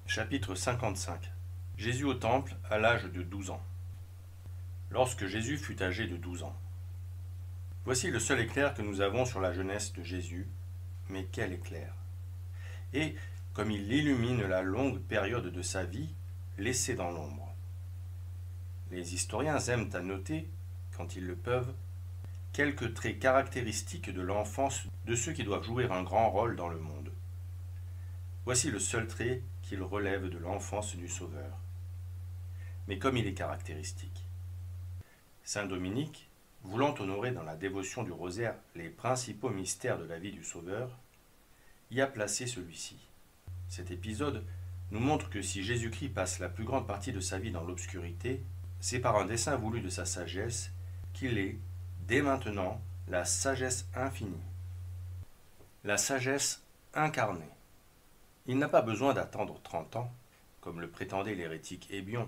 Chapitre 55. Jésus au temple à l'âge de 12 ans. Lorsque Jésus fut âgé de 12 ans. Voici le seul éclair que nous avons sur la jeunesse de Jésus, mais quel éclair! Et comme il illumine la longue période de sa vie, laissée dans l'ombre. Les historiens aiment à noter, quand ils le peuvent, quelques traits caractéristiques de l'enfance de ceux qui doivent jouer un grand rôle dans le monde. Voici le seul trait qu'il relève de l'enfance du Sauveur. Mais comme il est caractéristique. Saint Dominique, voulant honorer dans la dévotion du rosaire les principaux mystères de la vie du Sauveur, y a placé celui-ci. Cet épisode nous montre que si Jésus-Christ passe la plus grande partie de sa vie dans l'obscurité, c'est par un dessein voulu de sa sagesse qu'il est, dès maintenant, la sagesse infinie. La sagesse incarnée. Il n'a pas besoin d'attendre 30 ans, comme le prétendait l'hérétique Hébion,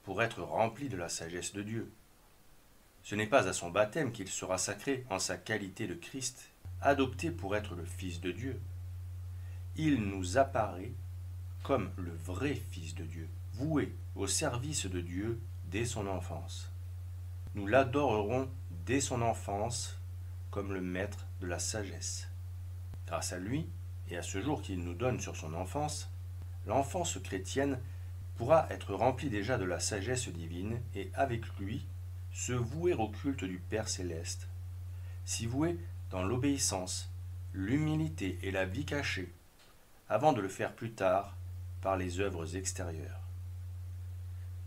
pour être rempli de la sagesse de Dieu. Ce n'est pas à son baptême qu'il sera sacré en sa qualité de Christ, adopté pour être le Fils de Dieu. Il nous apparaît comme le vrai Fils de Dieu, voué au service de Dieu dès son enfance. Nous l'adorerons dès son enfance comme le maître de la sagesse. Grâce à lui, et à ce jour qu'il nous donne sur son enfance, l'enfance chrétienne pourra être remplie déjà de la sagesse divine et avec lui se vouer au culte du Père céleste, s'y vouer dans l'obéissance, l'humilité et la vie cachée, avant de le faire plus tard par les œuvres extérieures.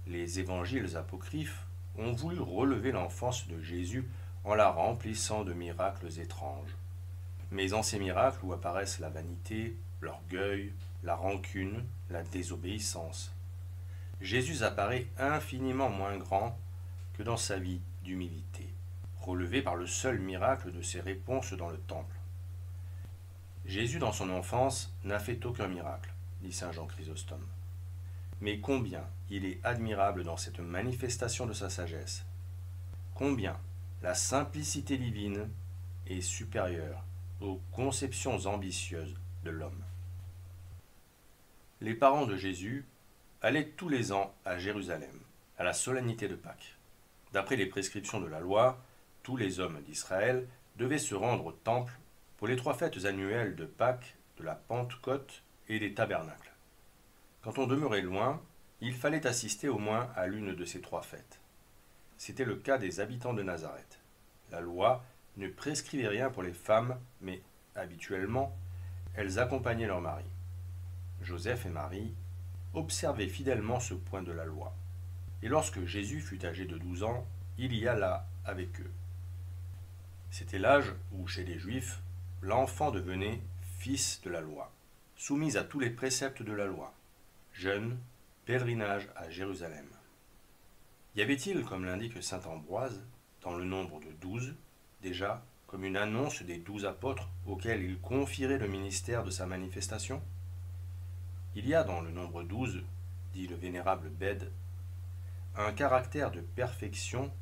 Les évangiles apocryphes ont voulu relever l'enfance de Jésus en la remplissant de miracles étranges. Mais en ces miracles où apparaissent la vanité, l'orgueil, la rancune, la désobéissance, Jésus apparaît infiniment moins grand que dans sa vie d'humilité, relevé par le seul miracle de ses réponses dans le temple. Jésus dans son enfance n'a fait aucun miracle, dit saint Jean Chrysostome. Mais combien il est admirable dans cette manifestation de sa sagesse, combien la simplicité divine est supérieure aux conceptions ambitieuses de l'homme. Les parents de Jésus allaient tous les ans à Jérusalem, à la solennité de Pâques. D'après les prescriptions de la loi, tous les hommes d'Israël devaient se rendre au temple pour les 3 fêtes annuelles de Pâques, de la Pentecôte et des Tabernacles. Quand on demeurait loin, il fallait assister au moins à l'une de ces 3 fêtes. C'était le cas des habitants de Nazareth. La loi ne prescrivait rien pour les femmes, mais habituellement, elles accompagnaient leur mari. Joseph et Marie observaient fidèlement ce point de la loi. Et lorsque Jésus fut âgé de 12 ans, il y alla avec eux. C'était l'âge où, chez les Juifs, l'enfant devenait fils de la loi, soumis à tous les préceptes de la loi. Jeûne, pèlerinage à Jérusalem. Y avait-il, comme l'indique saint Ambroise, dans le nombre de 12, déjà comme une annonce des 12 apôtres auxquels il confierait le ministère de sa manifestation? Il y a dans le nombre 12, dit le vénérable Bède, un caractère de perfection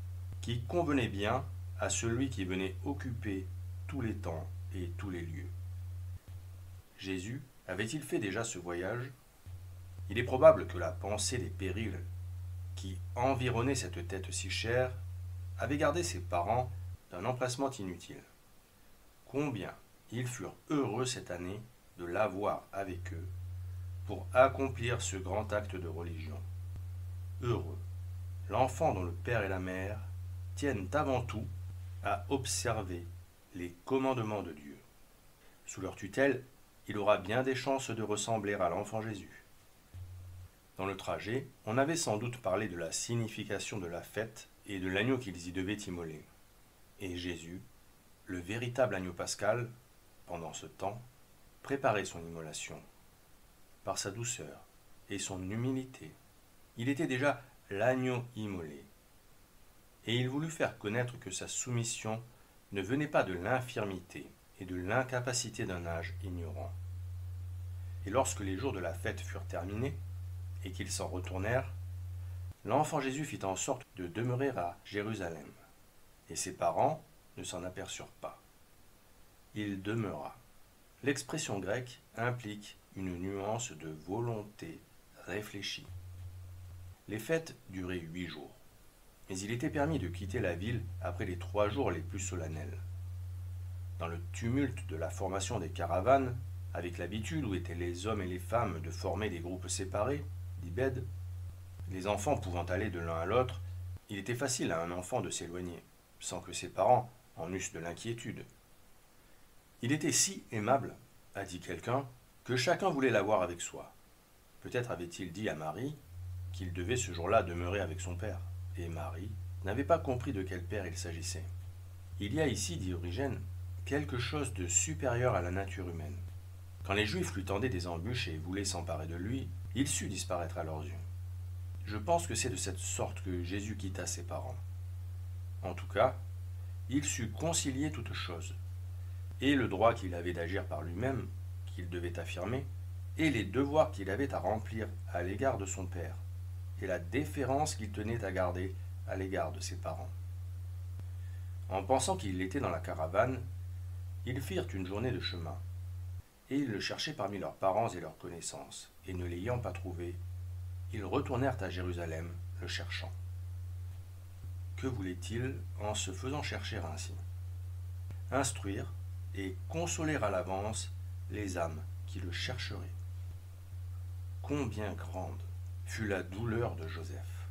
qui convenait bien à celui qui venait occuper tous les temps et tous les lieux. Jésus avait-il fait déjà ce voyage? Il est probable que la pensée des périls qui environnaient cette tête si chère avait gardé ses parents d'un empressement inutile. Combien ils furent heureux cette année de l'avoir avec eux pour accomplir ce grand acte de religion. Heureux, l'enfant dont le père et la mère tiennent avant tout à observer les commandements de Dieu. Sous leur tutelle, il aura bien des chances de ressembler à l'enfant Jésus. Dans le trajet, on avait sans doute parlé de la signification de la fête et de l'agneau qu'ils y devaient immoler. Et Jésus, le véritable agneau pascal, pendant ce temps, préparait son immolation. Par sa douceur et son humilité, il était déjà l'agneau immolé. Et il voulut faire connaître que sa soumission ne venait pas de l'infirmité et de l'incapacité d'un âge ignorant. Et lorsque les jours de la fête furent terminés, et qu'ils s'en retournèrent, l'enfant Jésus fit en sorte de demeurer à Jérusalem, et ses parents ne s'en aperçurent pas. Il demeura. L'expression grecque implique une nuance de volonté réfléchi. Les fêtes duraient 8 jours, mais il était permis de quitter la ville après les 3 jours les plus solennels. Dans le tumulte de la formation des caravanes, avec l'habitude où étaient les hommes et les femmes de former des groupes séparés, dit Bède, les enfants pouvant aller de l'un à l'autre, il était facile à un enfant de s'éloigner, sans que ses parents en eussent de l'inquiétude. Il était si aimable, a dit quelqu'un, que chacun voulait l'avoir avec soi. Peut-être avait-il dit à Marie qu'il devait ce jour-là demeurer avec son père, et Marie n'avait pas compris de quel père il s'agissait. Il y a ici, dit Origène, quelque chose de supérieur à la nature humaine. Quand les Juifs lui tendaient des embûches et voulaient s'emparer de lui, il sut disparaître à leurs yeux. Je pense que c'est de cette sorte que Jésus quitta ses parents. En tout cas, il sut concilier toutes choses, et le droit qu'il avait d'agir par lui-même, qu'il devait affirmer, et les devoirs qu'il avait à remplir à l'égard de son père, et la déférence qu'il tenait à garder à l'égard de ses parents. En pensant qu'il était dans la caravane, ils firent une journée de chemin, et ils le cherchaient parmi leurs parents et leurs connaissances, et ne l'ayant pas trouvé, ils retournèrent à Jérusalem, le cherchant. Que voulait-il en se faisant chercher ainsi? Instruire et consoler à l'avance les âmes qui le chercheraient. Combien grande fut la douleur de Joseph.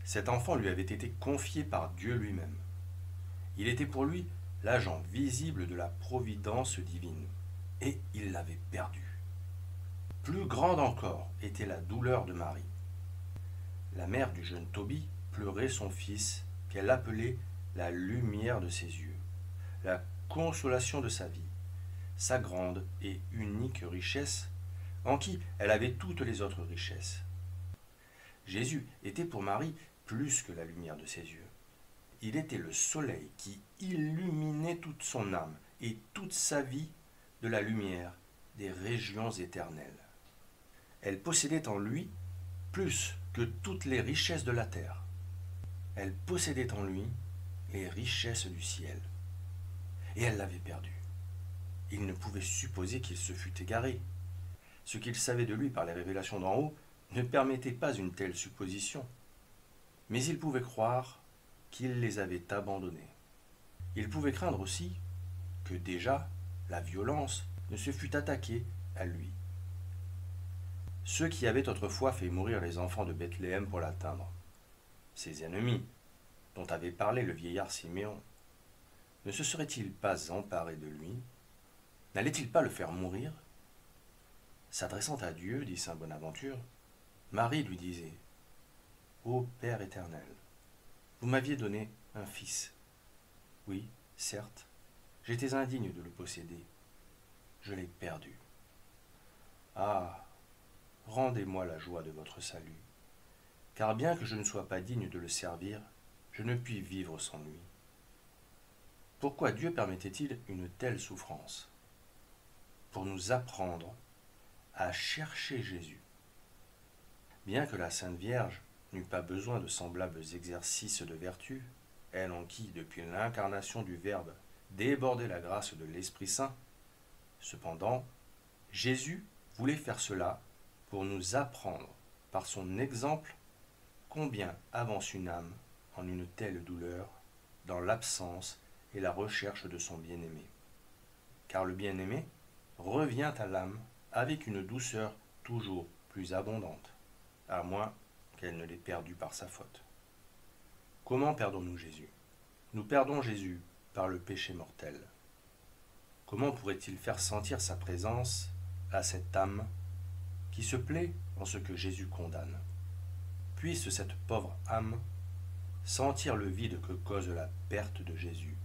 Cet enfant lui avait été confié par Dieu lui-même. Il était pour lui l'agent visible de la providence divine, et il l'avait perdu. Plus grande encore était la douleur de Marie. La mère du jeune Tobie pleurait son fils qu'elle appelait la lumière de ses yeux, la consolation de sa vie, sa grande et unique richesse, en qui elle avait toutes les autres richesses. Jésus était pour Marie plus que la lumière de ses yeux. Il était le soleil qui illuminait toute son âme et toute sa vie de la lumière des régions éternelles. Elle possédait en lui plus que toutes les richesses de la terre. Elle possédait en lui les richesses du ciel. Et elle l'avait perdu. Il ne pouvait supposer qu'il se fût égaré. Ce qu'il savait de lui par les révélations d'en haut ne permettait pas une telle supposition. Mais il pouvait croire qu'il les avait abandonnés. Il pouvait craindre aussi que déjà la violence ne se fût attaquée à lui. Ceux qui avaient autrefois fait mourir les enfants de Bethléem pour l'atteindre, ses ennemis, dont avait parlé le vieillard Siméon, ne se seraient-ils pas emparés de lui? N'allait-il pas le faire mourir? S'adressant à Dieu, dit saint Bonaventure, Marie lui disait, « Ô Père éternel, vous m'aviez donné un fils. Oui, certes, j'étais indigne de le posséder. Je l'ai perdu. Ah, rendez-moi la joie de votre salut, car bien que je ne sois pas digne de le servir, je ne puis vivre sans lui. » Pourquoi Dieu permettait-il une telle souffrance? Pour nous apprendre à chercher Jésus. Bien que la Sainte Vierge n'eut pas besoin de semblables exercices de vertu, elle en qui, depuis l'incarnation du Verbe, débordait la grâce de l'Esprit Saint, cependant, Jésus voulait faire cela pour nous apprendre, par son exemple, combien avance une âme en une telle douleur, dans l'absence et la recherche de son bien-aimé. Car le bien-aimé revient à l'âme avec une douceur toujours plus abondante, à moins qu'elle ne l'ait perdu par sa faute. Comment perdons-nous Jésus? Nous perdons Jésus par le péché mortel. Comment pourrait-il faire sentir sa présence à cette âme qui se plaît en ce que Jésus condamne? Puisse cette pauvre âme sentir le vide que cause la perte de Jésus.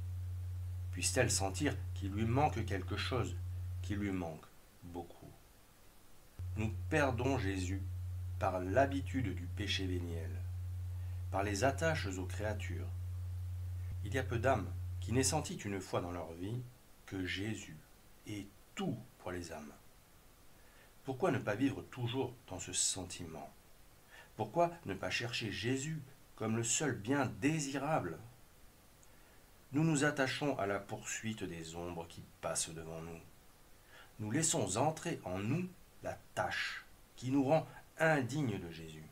Puisse-t-elle sentir qu'il lui manque quelque chose, qu'il lui manque beaucoup. Nous perdons Jésus par l'habitude du péché véniel, par les attaches aux créatures. Il y a peu d'âmes qui n'aient senti une fois dans leur vie que Jésus est tout pour les âmes. Pourquoi ne pas vivre toujours dans ce sentiment? Pourquoi ne pas chercher Jésus comme le seul bien désirable? Nous nous attachons à la poursuite des ombres qui passent devant nous. Nous laissons entrer en nous la tâche qui nous rend indignes de Jésus.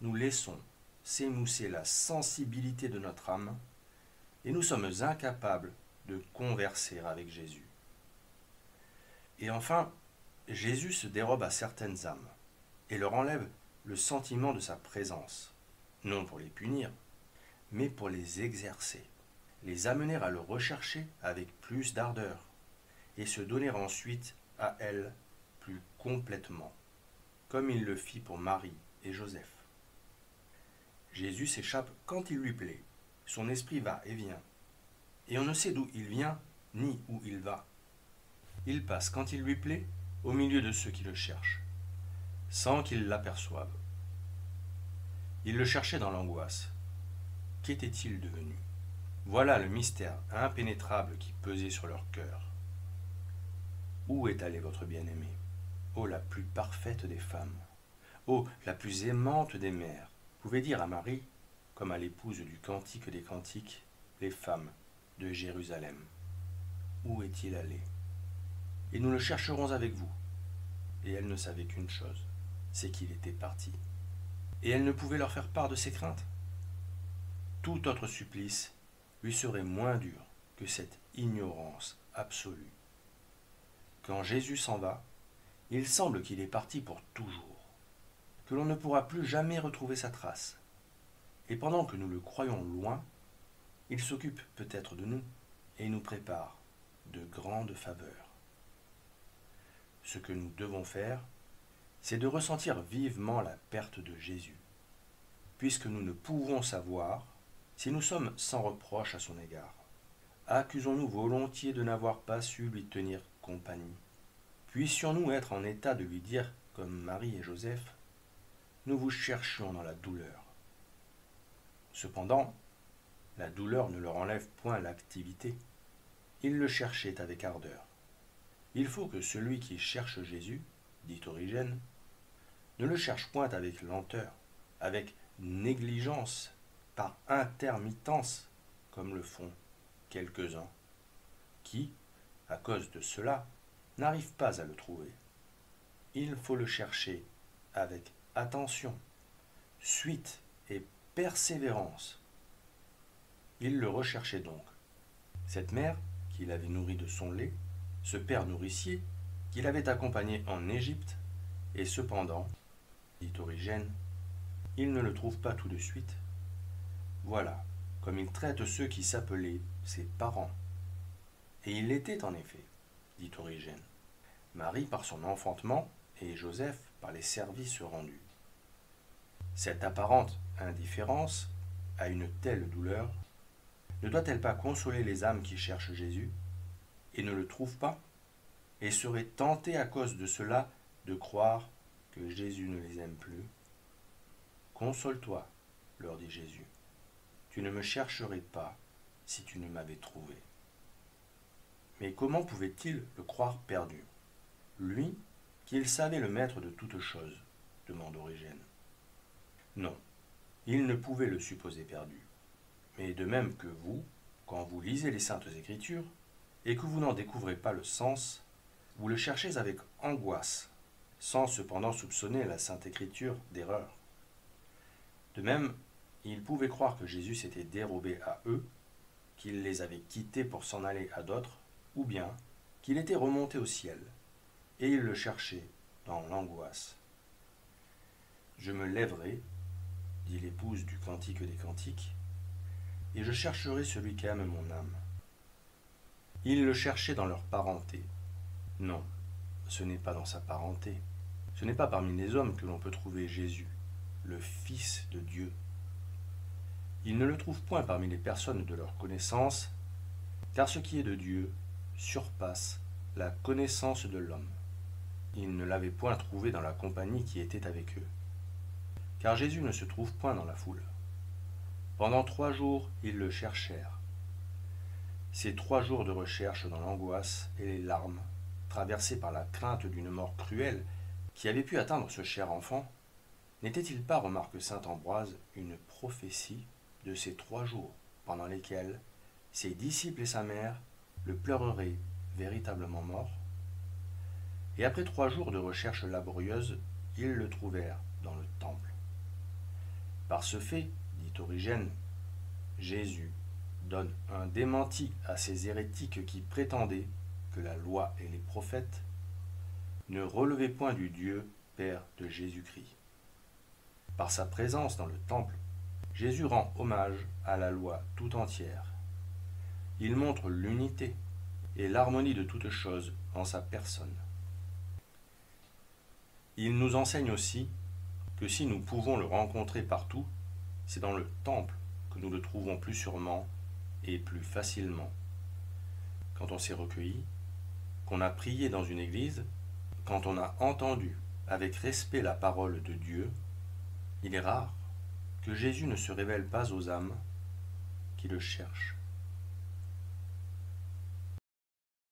Nous laissons s'émousser la sensibilité de notre âme et nous sommes incapables de converser avec Jésus. Et enfin, Jésus se dérobe à certaines âmes et leur enlève le sentiment de sa présence, non pour les punir, mais pour les exercer, les amener à le rechercher avec plus d'ardeur et se donner ensuite à elle plus complètement, comme il le fit pour Marie et Joseph. Jésus s'échappe quand il lui plaît, son esprit va et vient, et on ne sait d'où il vient ni où il va. Il passe quand il lui plaît au milieu de ceux qui le cherchent, sans qu'ils l'aperçoivent. Il le cherchait dans l'angoisse. Qu'était-il devenu? Voilà le mystère impénétrable qui pesait sur leur cœur. Où est allée votre bien-aimée? Ô la plus parfaite des femmes, ô la plus aimante des mères, pouvait dire à Marie, comme à l'épouse du Cantique des Cantiques, les femmes de Jérusalem. Où est-il allé? Et nous le chercherons avec vous. Et elle ne savait qu'une chose, c'est qu'il était parti. Et elle ne pouvait leur faire part de ses craintes. Tout autre supplice lui serait moins dur que cette ignorance absolue. Quand Jésus s'en va, il semble qu'il est parti pour toujours, que l'on ne pourra plus jamais retrouver sa trace. Et pendant que nous le croyons loin, il s'occupe peut-être de nous et nous prépare de grandes faveurs. Ce que nous devons faire, c'est de ressentir vivement la perte de Jésus, puisque nous ne pouvons savoir si nous sommes sans reproche à son égard. Accusons-nous volontiers de n'avoir pas su lui tenir compagnie. Puissions-nous être en état de lui dire, comme Marie et Joseph, nous vous cherchions dans la douleur. Cependant, la douleur ne leur enlève point l'activité. Ils le cherchaient avec ardeur. Il faut que celui qui cherche Jésus, dit Origène, ne le cherche point avec lenteur, avec négligence, par intermittence, comme le font quelques-uns, qui, à cause de cela, n'arrivent pas à le trouver. Il faut le chercher avec attention, suite et persévérance. Il le recherchait donc. Cette mère, qui l'avait nourri de son lait, ce père nourricier, qui l'avait accompagné en Égypte, et cependant, dit Origène, il ne le trouve pas tout de suite. Voilà comme il traite ceux qui s'appelaient ses parents. Et il l'était en effet, dit Origène. Marie par son enfantement et Joseph par les services rendus. Cette apparente indifférence à une telle douleur ne doit-elle pas consoler les âmes qui cherchent Jésus et ne le trouvent pas, et seraient tentées à cause de cela de croire que Jésus ne les aime plus? Console-toi, leur dit Jésus. Tu ne me chercherais pas si tu ne m'avais trouvé. Mais comment pouvait-il le croire perdu, lui, qu'il savait le maître de toutes choses, demande Origène. Non, il ne pouvait le supposer perdu. Mais de même que vous, quand vous lisez les Saintes Écritures, et que vous n'en découvrez pas le sens, vous le cherchez avec angoisse, sans cependant soupçonner la Sainte Écriture d'erreur. De même, ils pouvaient croire que Jésus s'était dérobé à eux, qu'il les avait quittés pour s'en aller à d'autres, ou bien qu'il était remonté au ciel, et ils le cherchaient dans l'angoisse. Je me lèverai, dit l'épouse du Cantique des Cantiques, et je chercherai celui qui aime mon âme. Ils le cherchaient dans leur parenté. Non, ce n'est pas dans sa parenté. Ce n'est pas parmi les hommes que l'on peut trouver Jésus, le Fils de Dieu. Ils ne le trouvent point parmi les personnes de leur connaissance, car ce qui est de Dieu surpasse la connaissance de l'homme. Ils ne l'avaient point trouvé dans la compagnie qui était avec eux, car Jésus ne se trouve point dans la foule. Pendant 3 jours, ils le cherchèrent. Ces 3 jours de recherche dans l'angoisse et les larmes, traversés par la crainte d'une mort cruelle qui avait pu atteindre ce cher enfant, n'était-il pas, remarque saint Ambroise, une prophétie de ces 3 jours pendant lesquels ses disciples et sa mère le pleureraient véritablement mort? Et après 3 jours de recherche laborieuse, ils le trouvèrent dans le temple. Par ce fait, dit Origène, Jésus donne un démenti à ces hérétiques qui prétendaient que la loi et les prophètes ne relevaient point du Dieu Père de Jésus-Christ. Par sa présence dans le temple, Jésus rend hommage à la loi tout entière. Il montre l'unité et l'harmonie de toutes choses en sa personne. Il nous enseigne aussi que si nous pouvons le rencontrer partout, c'est dans le temple que nous le trouvons plus sûrement et plus facilement. Quand on s'est recueilli, qu'on a prié dans une église, quand on a entendu avec respect la parole de Dieu, il est rare que Jésus ne se révèle pas aux âmes qui le cherchent.